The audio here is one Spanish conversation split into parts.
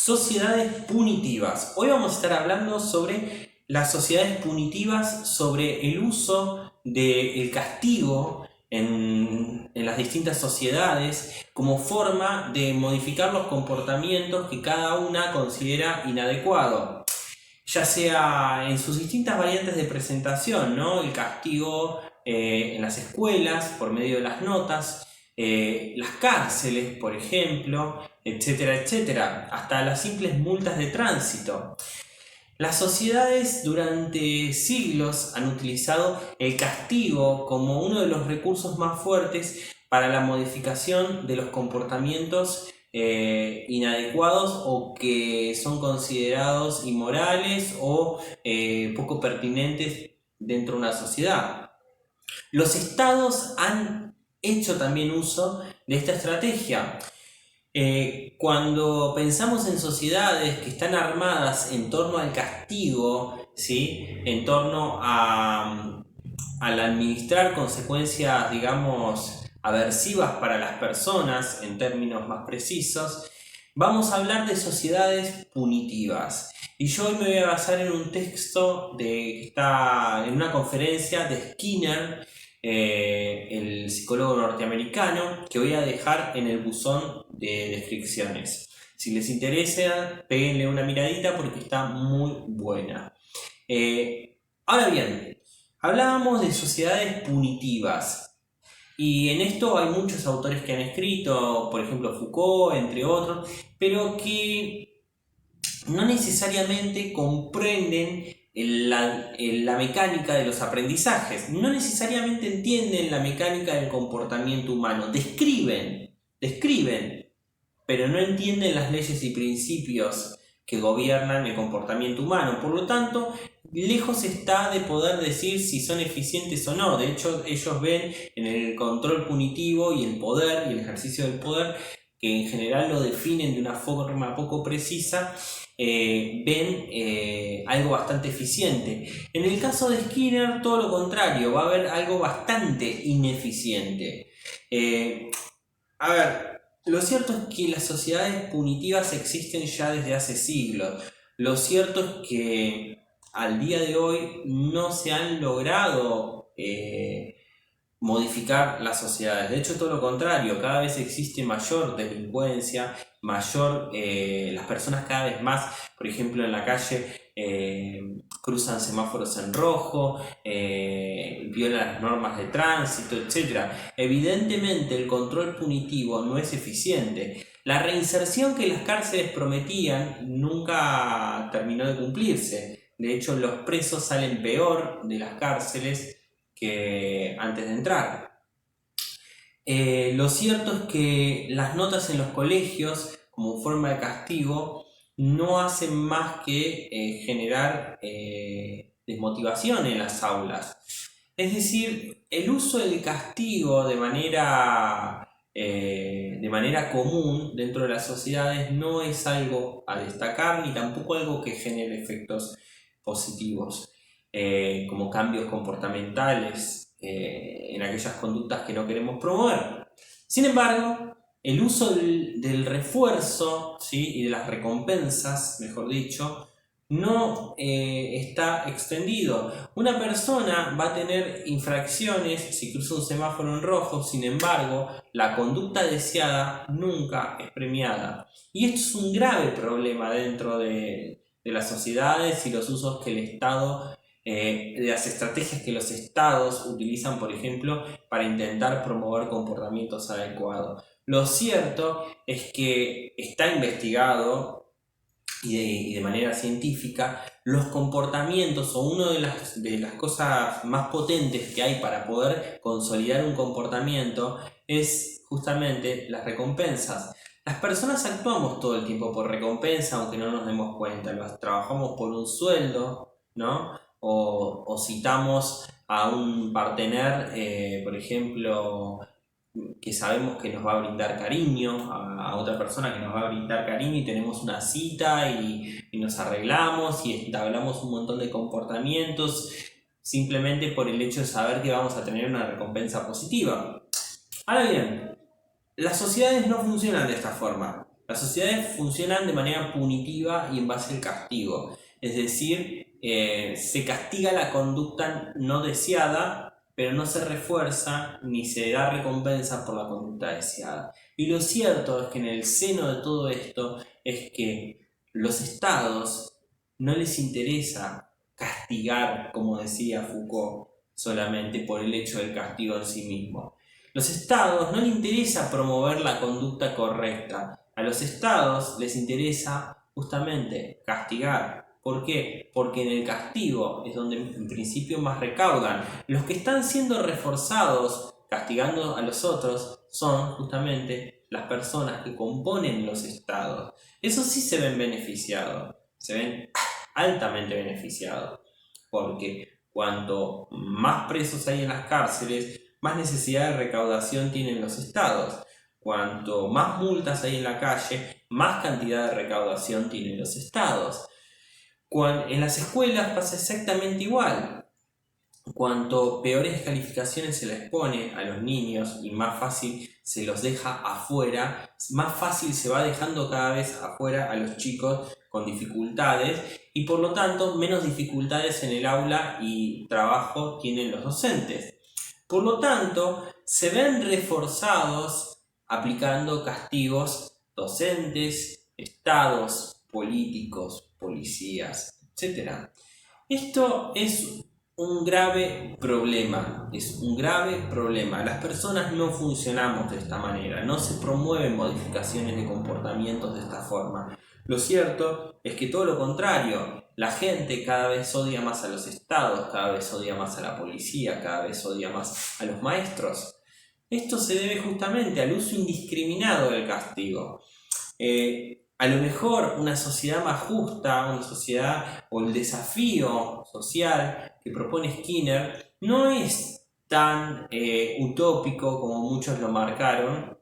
Sociedades punitivas. Hoy vamos a estar hablando sobre las sociedades punitivas, sobre el uso del castigo en las distintas sociedades como forma de modificar los comportamientos que cada una considera inadecuado, ya sea en sus distintas variantes de presentación, ¿no? El castigo en las escuelas por medio de las notas, las cárceles, por ejemplo, etcétera, etcétera, hasta las simples multas de tránsito. Las sociedades durante siglos han utilizado el castigo como uno de los recursos más fuertes para la modificación de los comportamientos inadecuados o que son considerados inmorales o poco pertinentes dentro de una sociedad. Los estados han hecho también uso de esta estrategia. Cuando pensamos en sociedades que están armadas en torno al castigo, ¿sí? En torno al administrar consecuencias, digamos, aversivas para las personas, en términos más precisos, vamos a hablar de sociedades punitivas. Y yo hoy me voy a basar en un texto que está en una conferencia de Skinner, el psicólogo norteamericano, que voy a dejar en el buzón de descripciones. Si les interesa, péguenle una miradita porque está muy buena. Ahora bien, hablábamos de sociedades punitivas. Y en esto hay muchos autores que han escrito, por ejemplo Foucault, entre otros, pero que no necesariamente comprenden la mecánica de los aprendizajes, no necesariamente entienden la mecánica del comportamiento humano, describen, pero no entienden las leyes y principios que gobiernan el comportamiento humano. Por lo tanto, lejos está de poder decir si son eficientes o no. De hecho, ellos ven en el control punitivo y el poder y el ejercicio del poder, que en general lo definen de una forma poco precisa, ven algo bastante eficiente. En el caso de Skinner, todo lo contrario, va a haber algo bastante ineficiente. A ver, lo cierto es que las sociedades punitivas existen ya desde hace siglos. Lo cierto es que al día de hoy no se han logrado modificar las sociedades. De hecho, todo lo contrario, cada vez existe mayor delincuencia, las personas cada vez más, por ejemplo, en la calle cruzan semáforos en rojo, violan las normas de tránsito, etc. Evidentemente, el control punitivo no es eficiente. La reinserción que las cárceles prometían nunca terminó de cumplirse. De hecho, los presos salen peor de las cárceles que antes de entrar. Lo cierto es que las notas en los colegios, como forma de castigo, no hacen más que generar desmotivación en las aulas. Es decir, el uso del castigo de manera común dentro de las sociedades no es algo a destacar, ni tampoco algo que genere efectos positivos, como cambios comportamentales en aquellas conductas que no queremos promover. Sin embargo, el uso del refuerzo, ¿sí? Y de las recompensas, mejor dicho, no está extendido. Una persona va a tener infracciones si cruza un semáforo en rojo, sin embargo, la conducta deseada nunca es premiada. Y esto es un grave problema dentro de las sociedades y los usos que el Estado, de las estrategias que los estados utilizan, por ejemplo, para intentar promover comportamientos adecuados. Lo cierto es que está investigado y de manera científica los comportamientos, o una de las cosas más potentes que hay para poder consolidar un comportamiento es justamente las recompensas. Las personas actuamos todo el tiempo por recompensa, aunque no nos demos cuenta. Trabajamos por un sueldo, ¿no? O citamos a un partener, por ejemplo, que sabemos que nos va a brindar cariño, a otra persona que nos va a brindar cariño, y tenemos una cita y nos arreglamos y entablamos un montón de comportamientos simplemente por el hecho de saber que vamos a tener una recompensa positiva. Ahora bien, las sociedades no funcionan de esta forma. Las sociedades funcionan de manera punitiva y en base al castigo. Es decir, se castiga la conducta no deseada, pero no se refuerza ni se da recompensa por la conducta deseada. Y lo cierto es que en el seno de todo esto es que los estados no les interesa castigar, como decía Foucault, solamente por el hecho del castigo en sí mismo. Los estados no les interesa promover la conducta correcta. A los estados les interesa justamente castigar. ¿Por qué? Porque en el castigo es donde en principio más recaudan. Los que están siendo reforzados castigando a los otros son justamente las personas que componen los estados. Eso sí se ven beneficiados, se ven altamente beneficiados, porque cuanto más presos hay en las cárceles, más necesidad de recaudación tienen los estados. Cuanto más multas hay en la calle, más cantidad de recaudación tienen los estados. En las escuelas pasa exactamente igual. Cuanto peores calificaciones se les pone a los niños y más fácil se los deja afuera, más fácil se va dejando cada vez afuera a los chicos con dificultades y por lo tanto menos dificultades en el aula y trabajo tienen los docentes. Por lo tanto, se ven reforzados aplicando castigos docentes, estados, políticos, policías, etc. Esto es un grave problema, Las personas no funcionamos de esta manera, no se promueven modificaciones de comportamientos de esta forma. Lo cierto es que todo lo contrario, la gente cada vez odia más a los estados, cada vez odia más a la policía, cada vez odia más a los maestros. Esto se debe justamente al uso indiscriminado del castigo. A lo mejor una sociedad más justa, una sociedad o el desafío social que propone Skinner no es tan utópico como muchos lo marcaron,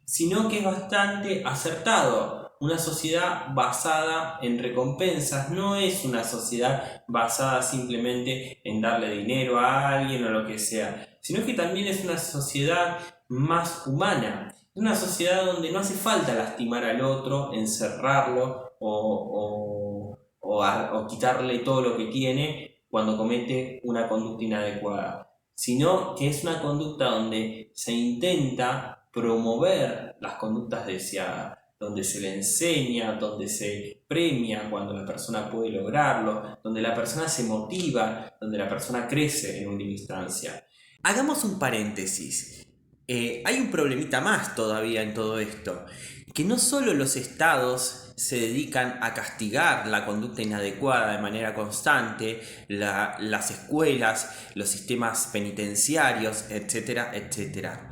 sino que es bastante acertado. Una sociedad basada en recompensas no es una sociedad basada simplemente en darle dinero a alguien o lo que sea, sino que también es una sociedad más humana. Es una sociedad donde no hace falta lastimar al otro, encerrarlo o quitarle todo lo que tiene cuando comete una conducta inadecuada, sino que es una conducta donde se intenta promover las conductas deseadas, donde se le enseña, donde se premia cuando la persona puede lograrlo, donde la persona se motiva, donde la persona crece en última instancia. Hagamos un paréntesis. Hay un problemita más todavía en todo esto, que no solo los estados se dedican a castigar la conducta inadecuada de manera constante, las escuelas, los sistemas penitenciarios, etcétera, etcétera.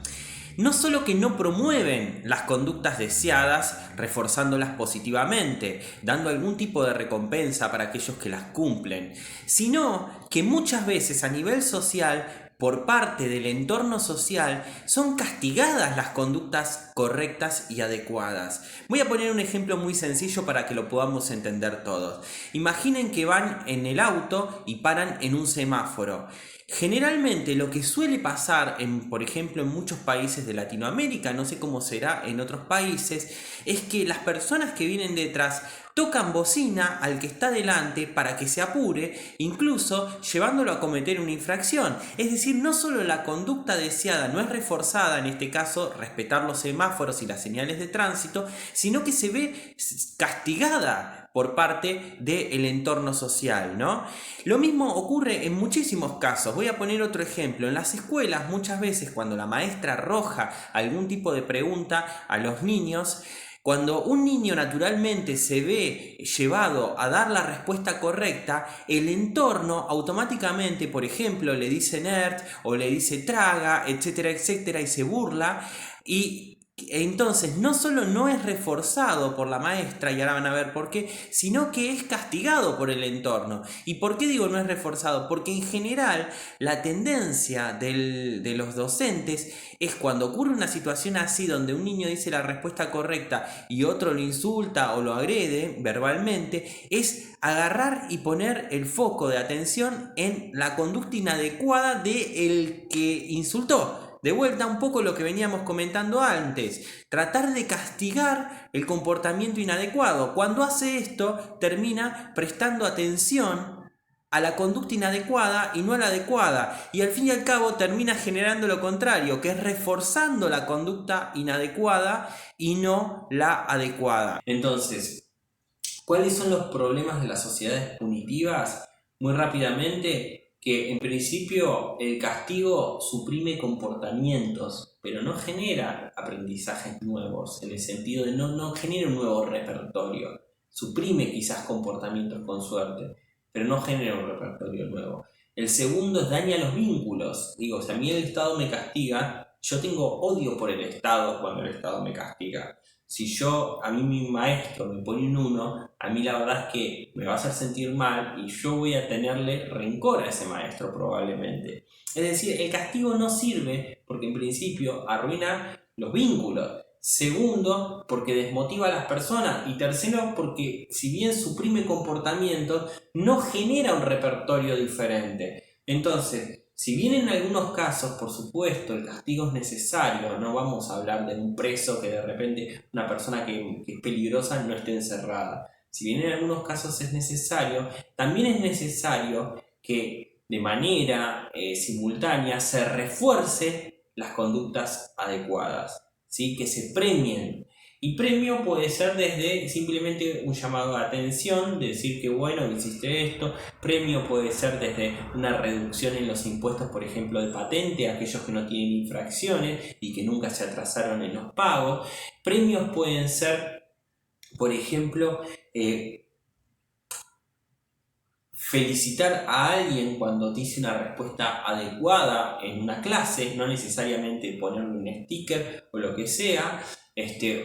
No solo que no promueven las conductas deseadas, reforzándolas positivamente, dando algún tipo de recompensa para aquellos que las cumplen, sino que muchas veces a nivel social, por parte del entorno social, son castigadas las conductas correctas y adecuadas. Voy a poner un ejemplo muy sencillo para que lo podamos entender todos. Imaginen que van en el auto y paran en un semáforo. Generalmente lo que suele pasar, por ejemplo, en muchos países de Latinoamérica, no sé cómo será en otros países, es que las personas que vienen detrás tocan bocina al que está delante para que se apure, incluso llevándolo a cometer una infracción. Es decir, no solo la conducta deseada no es reforzada, en este caso respetar los semáforos y las señales de tránsito, sino que se ve castigada por parte del entorno social, ¿no? Lo mismo ocurre en muchísimos casos. Voy a poner otro ejemplo. En las escuelas, muchas veces cuando la maestra arroja algún tipo de pregunta a los niños, cuando un niño naturalmente se ve llevado a dar la respuesta correcta, el entorno automáticamente, por ejemplo, le dice nerd o le dice traga, etcétera, etcétera, y se burla. Y entonces no solo no es reforzado por la maestra, y ahora van a ver por qué, sino que es castigado por el entorno. ¿Y por qué digo no es reforzado? Porque en general la tendencia de los docentes es cuando ocurre una situación así donde un niño dice la respuesta correcta y otro lo insulta o lo agrede verbalmente, es agarrar y poner el foco de atención en la conducta inadecuada del que insultó. de vuelta un poco lo que veníamos comentando antes, tratar de castigar el comportamiento inadecuado. Cuando hace esto, termina prestando atención a la conducta inadecuada y no a la adecuada, y al fin y al cabo termina generando lo contrario, que es reforzando la conducta inadecuada y no la adecuada. Entonces, ¿cuáles son los problemas de las sociedades punitivas? Muy rápidamente, que en principio el castigo suprime comportamientos, pero no genera aprendizajes nuevos, en el sentido de no genera un nuevo repertorio. Suprime quizás comportamientos con suerte, pero no genera un repertorio nuevo. El segundo es daña los vínculos. Digo, si a mí el Estado me castiga, yo tengo odio por el Estado cuando el Estado me castiga. Si a mí mi maestro me pone un 1, a mí la verdad es que me va a hacer sentir mal y yo voy a tenerle rencor a ese maestro probablemente. Es decir, el castigo no sirve porque en principio arruina los vínculos. Segundo, porque desmotiva a las personas. Y tercero, porque si bien suprime comportamientos, no genera un repertorio diferente. Entonces, si bien en algunos casos, por supuesto, el castigo es necesario, no vamos a hablar de un preso que de repente una persona que es peligrosa no esté encerrada. Si bien en algunos casos es necesario, también es necesario que de manera simultánea se refuerce las conductas adecuadas, ¿sí? Que se premien. Y premio puede ser desde simplemente un llamado de atención, de decir que bueno, que hiciste esto. Premio puede ser desde una reducción en los impuestos, por ejemplo, de patente, a aquellos que no tienen infracciones y que nunca se atrasaron en los pagos. Premios pueden ser, por ejemplo, felicitar a alguien cuando te hice una respuesta adecuada en una clase, no necesariamente ponerle un sticker o lo que sea,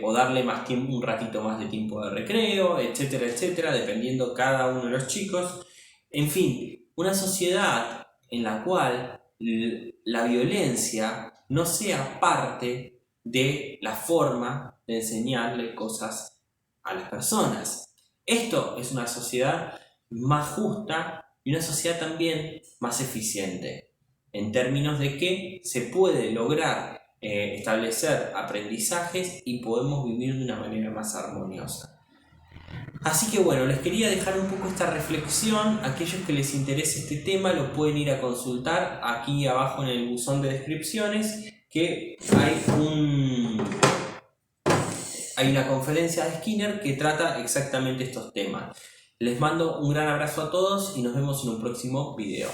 o darle más tiempo, un ratito más de tiempo de recreo, etcétera, etcétera, dependiendo cada uno de los chicos. En fin, una sociedad en la cual la violencia no sea parte de la forma de enseñarle cosas a las personas. Esto es una sociedad más justa y una sociedad también más eficiente, en términos de que se puede lograr establecer aprendizajes y podemos vivir de una manera más armoniosa. Así que bueno, les quería dejar un poco esta reflexión. Aquellos que les interese este tema lo pueden ir a consultar aquí abajo en el buzón de descripciones, que hay una conferencia de Skinner que trata exactamente estos temas. Les mando un gran abrazo a todos y nos vemos en un próximo video.